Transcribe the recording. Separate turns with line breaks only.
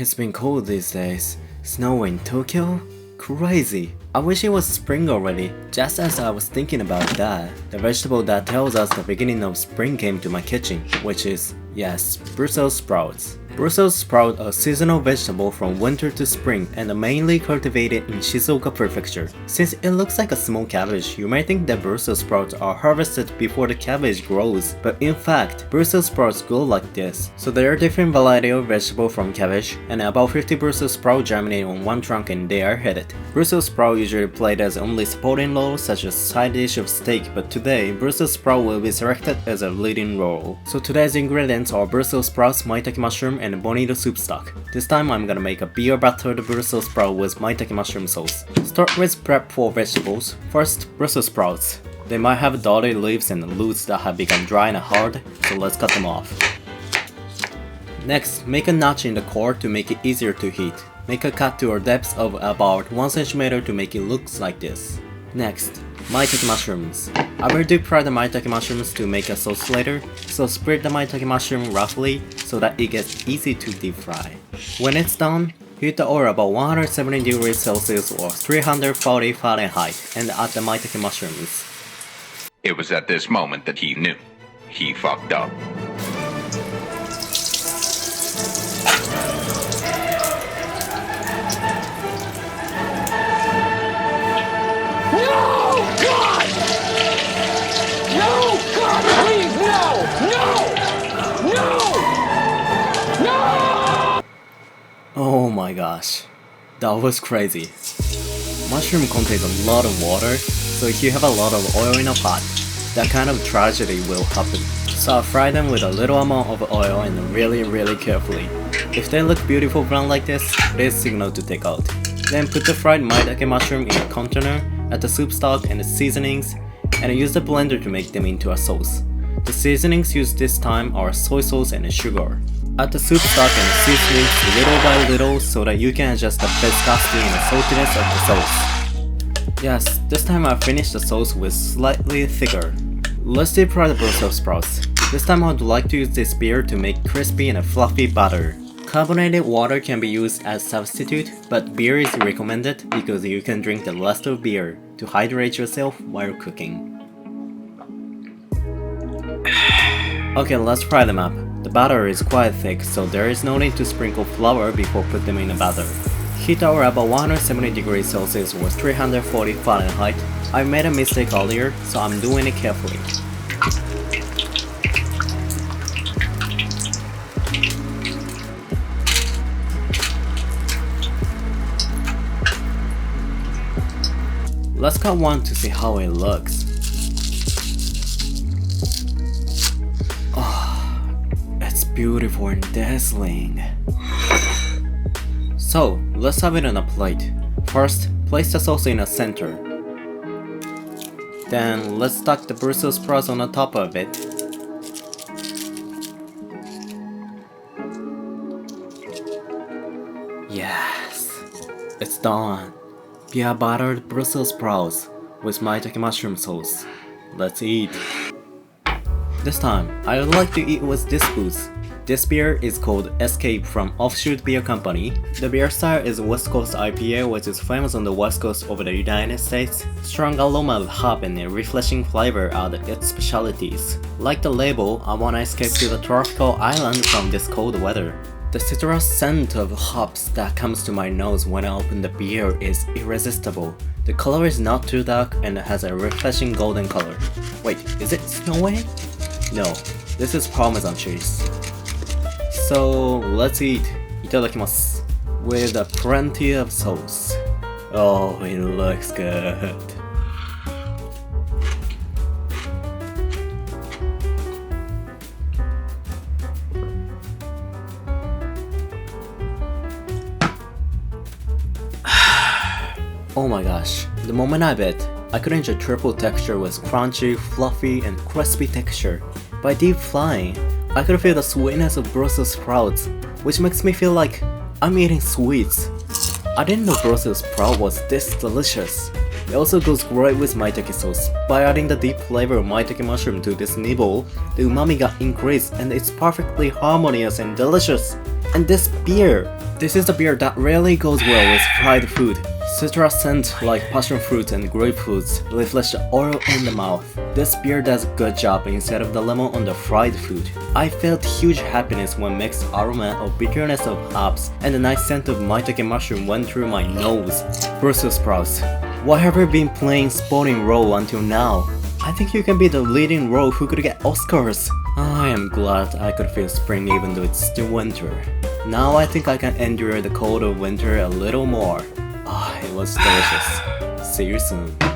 It's been cold these days. Snow in Tokyo? Crazy. I wish it was spring already. Just as I was thinking about that, the vegetable that tells us the beginning of spring came to my kitchen, which is, yes, Brussels sprouts. Brussels sprouts are a seasonal vegetable from winter to spring and are mainly cultivated in Shizuoka Prefecture. Since it looks like a small cabbage, you might think that Brussels sprouts are harvested before the cabbage grows, but in fact, Brussels sprouts grow like this. So there are different varieties of vegetable from cabbage, and about 50 Brussels sprouts germinate on one trunk and they are headed. Brussels sprouts usually played as only supporting role such as side dish of steak, but today, Brussels sprout will be selected as a leading role. So today's ingredients are Brussels sprouts, Maitake mushroom, and bonito soup stock. This time I'm gonna make a beer battered Brussels sprout with Maitake mushroom sauce. Start with prep for vegetables. First, Brussels sprouts. They might have dotted leaves and roots that have become dry and hard, so let's cut them off. Next, make a notch in the core to make it easier to heat. Make a cut to a depth of about 1 cm to make it look like this. Next, Maitake mushrooms. I will deep fry the Maitake mushrooms to make a sauce later, so spread the Maitake mushroom roughly so that it gets easy to deep fry. When it's done, heat the oil about 170 degrees Celsius or 340 Fahrenheit and add the Maitake mushrooms.
It was at this moment that he knew. He fucked up.
Oh my gosh, that was crazy. Mushroom contains a lot of water, so if you have a lot of oil in a pot, that kind of tragedy will happen. So I fry them with a little amount of oil and really carefully. If they look beautiful brown like this, it is signal to take out. Then put the fried Maitake mushroom in a container, add the soup stock and the seasonings, and use the blender to make them into a sauce. The seasonings used this time are soy sauce and sugar. Add the soup stock and the seasonings little by little so that you can adjust the viscosity and the saltiness of the sauce. Yes, this time I finished the sauce with slightly thicker. Let's deep fry the Brussels sprouts. This time I would like to use this beer to make crispy and a fluffy batter. Carbonated water can be used as substitute, but beer is recommended because you can drink the rest of beer to hydrate yourself while cooking. Okay, let's fry them up. The batter is quite thick, so there is no need to sprinkle flour before put them in the batter. Heat the oil about 170 degrees Celsius or 340 Fahrenheit. I made a mistake earlier, so I'm doing it carefully. Let's cut one to see how it looks. It's beautiful and dazzling. So, let's have it on a plate. First, place the sauce in the center. Then, let's stack the Brussels sprouts on the top of it. Yes, it's done. Beer battered Brussels sprouts with Maitake mushroom sauce. Let's eat. This time, I would like to eat with this booze. This beer is called Escape from Offshoot Beer Co. The beer style is West Coast IPA, which is famous on the west coast of the United States. Strong aroma of hop and a refreshing flavor are its specialties. Like the label, I wanna escape to the tropical island from this cold weather. The citrus scent of hops that comes to my nose when I open the beer is irresistible. The color is not too dark and it has a refreshing golden color. Wait, is it snowing? No, this is Parmesan cheese. So let's eat. Itadakimasu. With a plenty of sauce. Oh, it looks good. Oh my gosh, the moment I bit, I could enjoy triple texture with crunchy, fluffy, and crispy texture. By deep frying, I could feel the sweetness of Brussels sprouts, which makes me feel like I'm eating sweets. I didn't know Brussels sprout was this delicious. It also goes great with Maitake sauce. By adding the deep flavor of Maitake mushroom to this Nibble, the umami got increased and it's perfectly harmonious and delicious. And this beer! This is a beer that really goes well with fried food. Citrus scent like passion fruit and grapefruits refresh the oil in the mouth. This beer does a good job instead of the lemon on the fried food. I felt huge happiness when mixed aroma of bitterness of hops and the nice scent of Maitake mushroom went through my nose. Brussels sprouts. Why have you been playing sporting role until now? I think you can be the leading role who could get Oscars. I am glad I could feel spring even though it's still winter. Now I think I can endure the cold of winter a little more. It was delicious. See you soon.